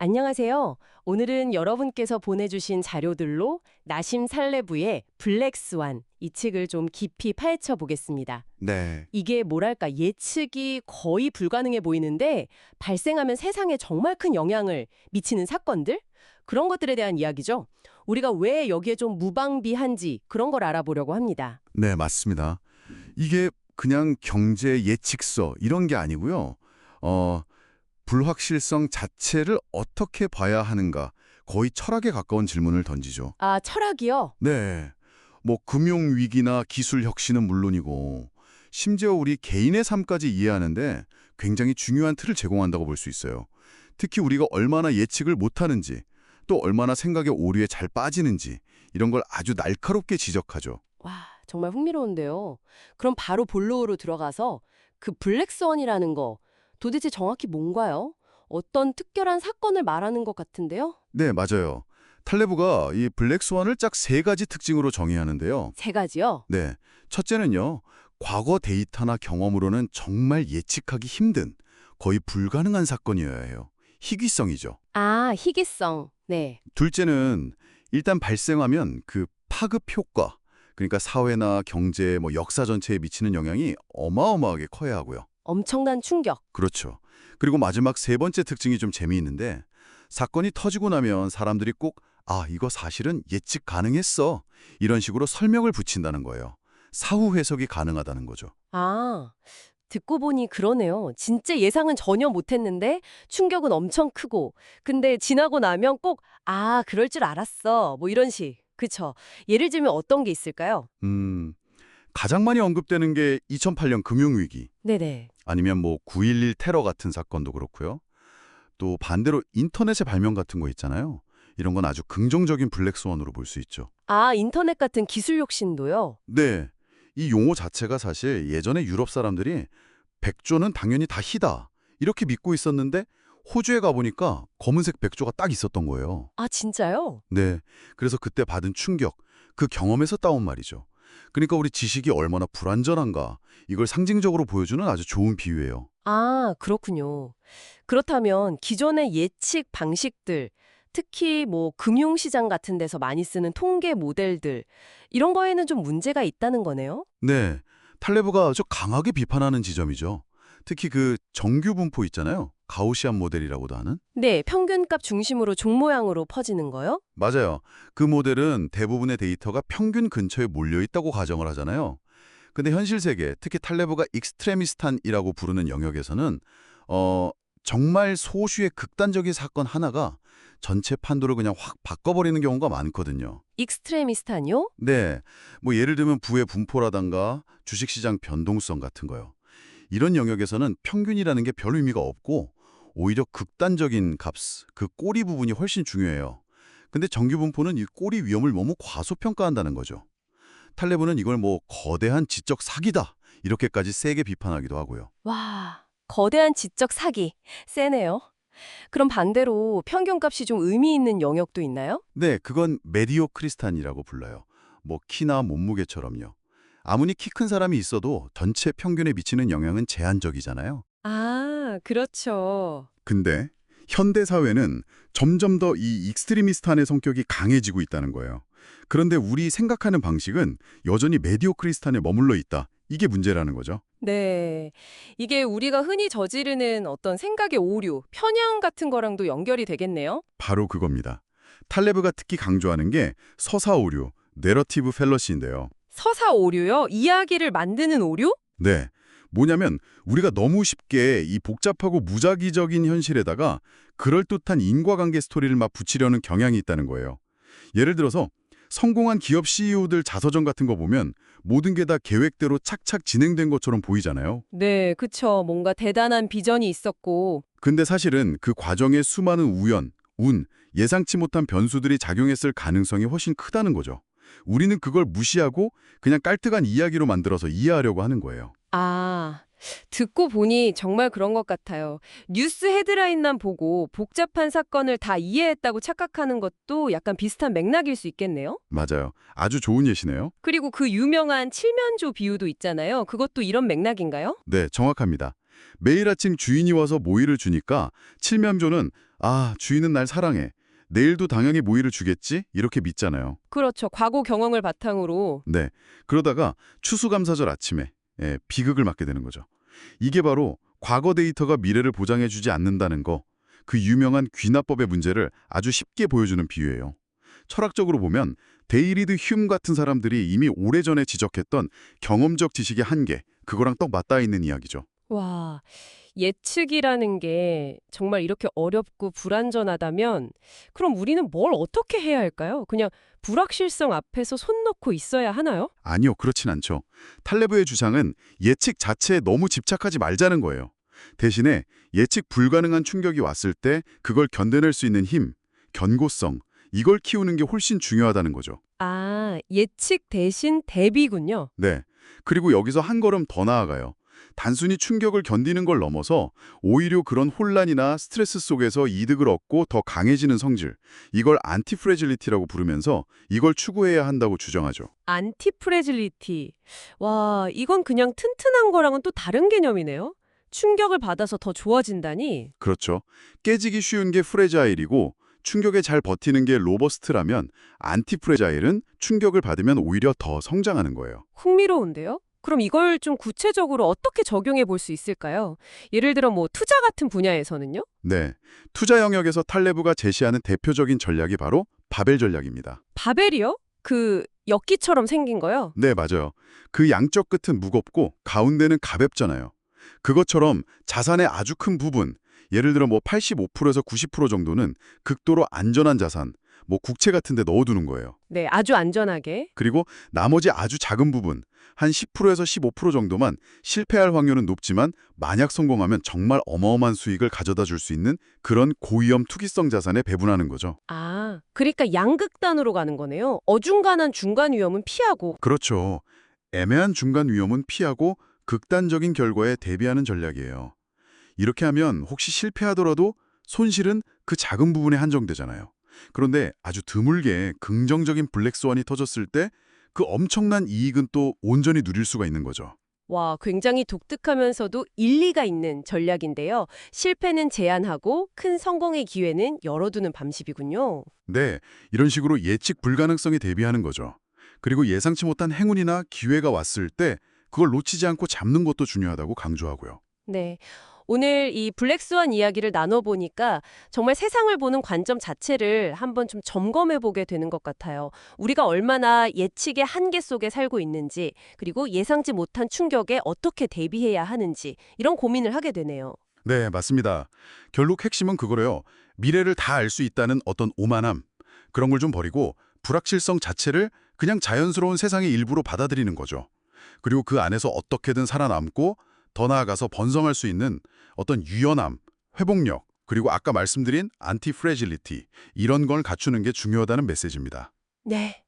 안녕하세요. 오늘은 여러분께서 보내주신 자료들로 나심 살레부의 블랙스완 이 책을 좀 깊이 파헤쳐 보겠습니다. 네, 이게 뭐랄까 예측이 거의 불가능해 보이는데 발생하면 세상에 정말 큰 영향을 미치는 사건들? 그런 것들에 대한 이야기죠. 우리가 왜 여기에 좀 무방비한지 그런 걸 알아보려고 합니다. 네, 맞습니다. 이게 그냥 경제 예측서 이런 게 아니고요. 불확실성 자체를 어떻게 봐야 하는가 거의 철학에 가까운 질문을 던지죠. 아, 철학이요? 네, 뭐 금융 위기나 기술 혁신은 물론이고 심지어 우리 개인의 삶까지 이해하는데 굉장히 중요한 틀을 제공한다고 볼 수 있어요. 특히 우리가 얼마나 예측을 못하는지 또 얼마나 생각의 오류에 잘 빠지는지 이런 걸 아주 날카롭게 지적하죠. 와, 정말 흥미로운데요. 그럼 바로 본론으로 들어가서 그 블랙스원이라는 거 도대체 정확히 뭔가요? 어떤 특별한 사건을 말하는 것 같은데요? 네, 맞아요. 탈레브가 이 블랙스완을 짝 세 가지 특징으로 정의하는데요. 세 가지요? 네, 첫째는요. 과거 데이터나 경험으로는 정말 예측하기 힘든, 거의 불가능한 사건이어야 해요. 희귀성이죠. 아, 희귀성. 네. 둘째는 일단 발생하면 그 파급 효과, 그러니까 사회나 경제, 역사 전체에 미치는 영향이 어마어마하게 커야 하고요. 엄청난 충격. 그렇죠. 그리고 마지막 세 번째 특징이 좀 재미있는데 사건이 터지고 나면 사람들이 꼭 이거 사실은 예측 가능했어. 이런 식으로 설명을 붙인다는 거예요. 사후 해석이 가능하다는 거죠. 아, 듣고 보니 그러네요. 진짜 예상은 전혀 못했는데 충격은 엄청 크고 근데 지나고 나면 꼭 그럴 줄 알았어. 뭐 이런 식. 그쵸. 예를 들면 어떤 게 있을까요? 가장 많이 언급되는 게 2008년 금융위기, 네네. 아니면 9.11 테러 같은 사건도 그렇고요. 또 반대로 인터넷의 발명 같은 거 있잖아요. 이런 건 아주 긍정적인 블랙스원으로 볼 수 있죠. 아, 인터넷 같은 기술 혁신도요? 네, 이 용어 자체가 사실 예전에 유럽 사람들이 백조는 당연히 다 희다 이렇게 믿고 있었는데 호주에 가보니까 검은색 백조가 딱 있었던 거예요. 아, 진짜요? 네, 그래서 그때 받은 충격, 그 경험에서 따온 말이죠. 그러니까 우리 지식이 얼마나 불완전한가 이걸 상징적으로 보여주는 아주 좋은 비유예요. 아, 그렇군요. 그렇다면 기존의 예측 방식들, 특히 뭐 금융시장 같은 데서 많이 쓰는 통계 모델들, 이런 거에는 좀 문제가 있다는 거네요? 네, 탈레브가 아주 강하게 비판하는 지점이죠. 특히 그 정규 분포 있잖아요. 가우시안 모델이라고도 하는. 네, 평균값 중심으로 종 모양으로 퍼지는 거요? 맞아요. 그 모델은 대부분의 데이터가 평균 근처에 몰려 있다고 가정을 하잖아요. 근데 현실 세계, 특히 탈레브가 익스트레미스탄이라고 부르는 영역에서는 정말 소수의 극단적인 사건 하나가 전체 판도를 그냥 확 바꿔버리는 경우가 많거든요. 익스트레미스탄이요? 네, 예를 들면 부의 분포라던가 주식시장 변동성 같은 거요. 이런 영역에서는 평균이라는 게 별 의미가 없고 오히려 극단적인 값, 그 꼬리 부분이 훨씬 중요해요. 근데 정규 분포는 이 꼬리 위험을 너무 과소평가한다는 거죠. 탈레브는 이걸 거대한 지적 사기다 이렇게까지 세게 비판하기도 하고요. 와, 거대한 지적 사기. 세네요. 그럼 반대로 평균값이 좀 의미 있는 영역도 있나요? 네, 그건 메디오크리스탄이라고 불러요. 키나 몸무게처럼요. 아무리 키 큰 사람이 있어도 전체 평균에 미치는 영향은 제한적이잖아요. 아, 그렇죠. 근데 현대 사회는 점점 더 이 익스트리미스탄의 성격이 강해지고 있다는 거예요. 그런데 우리 생각하는 방식은 여전히 메디오크리스탄에 머물러 있다. 이게 문제라는 거죠. 네. 이게 우리가 흔히 저지르는 어떤 생각의 오류, 편향 같은 거랑도 연결이 되겠네요. 바로 그겁니다. 탈레브가 특히 강조하는 게 서사 오류, 내러티브 펠러시인데요. 서사 오류요? 이야기를 만드는 오류? 네. 뭐냐면 우리가 너무 쉽게 이 복잡하고 무작위적인 현실에다가 그럴듯한 인과관계 스토리를 막 붙이려는 경향이 있다는 거예요. 예를 들어서 성공한 기업 CEO들 자서전 같은 거 보면 모든 게 다 계획대로 착착 진행된 것처럼 보이잖아요. 네, 그쵸. 뭔가 대단한 비전이 있었고. 근데 사실은 그 과정에 수많은 우연, 운, 예상치 못한 변수들이 작용했을 가능성이 훨씬 크다는 거죠. 우리는 그걸 무시하고 그냥 깔끔한 이야기로 만들어서 이해하려고 하는 거예요. 아, 듣고 보니 정말 그런 것 같아요. 뉴스 헤드라인만 보고 복잡한 사건을 다 이해했다고 착각하는 것도 약간 비슷한 맥락일 수 있겠네요? 맞아요. 아주 좋은 예시네요. 그리고 그 유명한 칠면조 비유도 있잖아요. 그것도 이런 맥락인가요? 네, 정확합니다. 매일 아침 주인이 와서 모이를 주니까 칠면조는 아, 주인은 날 사랑해. 내일도 당연히 모이를 주겠지? 이렇게 믿잖아요. 그렇죠. 과거 경험을 바탕으로. 네. 그러다가 추수감사절 아침에 비극을 맞게 되는 거죠. 이게 바로 과거 데이터가 미래를 보장해주지 않는다는 거, 그 유명한 귀납법의 문제를 아주 쉽게 보여주는 비유예요. 철학적으로 보면 데이비드 휴me 같은 사람들이 이미 오래전에 지적했던 경험적 지식의 한계, 그거랑 떡 맞닿아 있는 이야기죠. 와, 예측이라는 게 정말 이렇게 어렵고 불안전하다면 그럼 우리는 뭘 어떻게 해야 할까요? 그냥 불확실성 앞에서 손 놓고 있어야 하나요? 아니요, 그렇진 않죠. 탈레브의 주장은 예측 자체에 너무 집착하지 말자는 거예요. 대신에 예측 불가능한 충격이 왔을 때 그걸 견뎌낼 수 있는 힘, 견고성, 이걸 키우는 게 훨씬 중요하다는 거죠. 아, 예측 대신 대비군요. 네. 그리고 여기서 한 걸음 더 나아가요. 단순히 충격을 견디는 걸 넘어서 오히려 그런 혼란이나 스트레스 속에서 이득을 얻고 더 강해지는 성질, 이걸 안티프레질리티라고 부르면서 이걸 추구해야 한다고 주장하죠. 안티프레질리티. 와, 이건 그냥 튼튼한 거랑은 또 다른 개념이네요. 충격을 받아서 더 좋아진다니. 그렇죠. 깨지기 쉬운 게 프레자일이고 충격에 잘 버티는 게 로버스트라면 안티프레자일은 충격을 받으면 오히려 더 성장하는 거예요. 흥미로운데요? 그럼 이걸 좀 구체적으로 어떻게 적용해 볼 수 있을까요? 예를 들어 뭐 투자 같은 분야에서는요? 네. 투자 영역에서 탈레브가 제시하는 대표적인 전략이 바로 바벨 전략입니다. 바벨이요? 그 엿기처럼 생긴 거요? 네, 맞아요. 그 양쪽 끝은 무겁고 가운데는 가볍잖아요. 그것처럼 자산의 아주 큰 부분, 예를 들어 뭐 85%에서 90% 정도는 극도로 안전한 자산, 뭐 국채 같은 데 넣어두는 거예요. 네, 아주 안전하게. 그리고 나머지 아주 작은 부분, 한 10%에서 15% 정도만 실패할 확률은 높지만 만약 성공하면 정말 어마어마한 수익을 가져다 줄 수 있는 그런 고위험 투기성 자산에 배분하는 거죠. 아, 그러니까 양극단으로 가는 거네요. 어중간한 중간 위험은 피하고. 그렇죠. 애매한 중간 위험은 피하고 극단적인 결과에 대비하는 전략이에요. 이렇게 하면 혹시 실패하더라도 손실은 그 작은 부분에 한정되잖아요. 그런데 아주 드물게 긍정적인 블랙스완이 터졌을 때 그 엄청난 이익은 또 온전히 누릴 수가 있는 거죠. 와, 굉장히 독특하면서도 일리가 있는 전략인데요. 실패는 제한하고 큰 성공의 기회는 열어두는 방식이군요. 네, 이런 식으로 예측 불가능성에 대비하는 거죠. 그리고 예상치 못한 행운이나 기회가 왔을 때 그걸 놓치지 않고 잡는 것도 중요하다고 강조하고요. 네. 오늘 이 블랙스완 이야기를 나눠보니까 정말 세상을 보는 관점 자체를 한번 좀 점검해보게 되는 것 같아요. 우리가 얼마나 예측의 한계 속에 살고 있는지, 그리고 예상치 못한 충격에 어떻게 대비해야 하는지, 이런 고민을 하게 되네요. 네, 맞습니다. 결국 핵심은 그거래요. 미래를 다 알 수 있다는 어떤 오만함, 그런 걸 좀 버리고 불확실성 자체를 그냥 자연스러운 세상의 일부로 받아들이는 거죠. 그리고 그 안에서 어떻게든 살아남고 더 나아가서 번성할 수 있는 어떤 유연함, 회복력, 그리고 아까 말씀드린 안티프레질리티, 이런 걸 갖추는 게 중요하다는 메시지입니다. 네.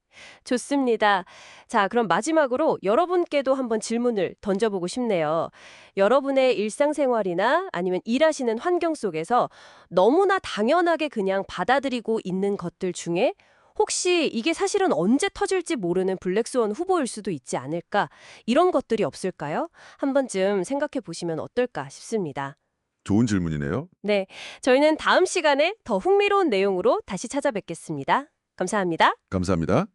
좋습니다. 자, 그럼 마지막으로 여러분께도 한번 질문을 던져보고 싶네요. 여러분의 일상생활이나 아니면 일하시는 환경 속에서 너무나 당연하게 그냥 받아들이고 있는 것들 중에 혹시 이게 사실은 언제 터질지 모르는 블랙스완 후보일 수도 있지 않을까? 이런 것들이 없을까요? 한 번쯤 생각해 보시면 어떨까 싶습니다. 좋은 질문이네요. 네, 저희는 다음 시간에 더 흥미로운 내용으로 다시 찾아뵙겠습니다. 감사합니다. 감사합니다.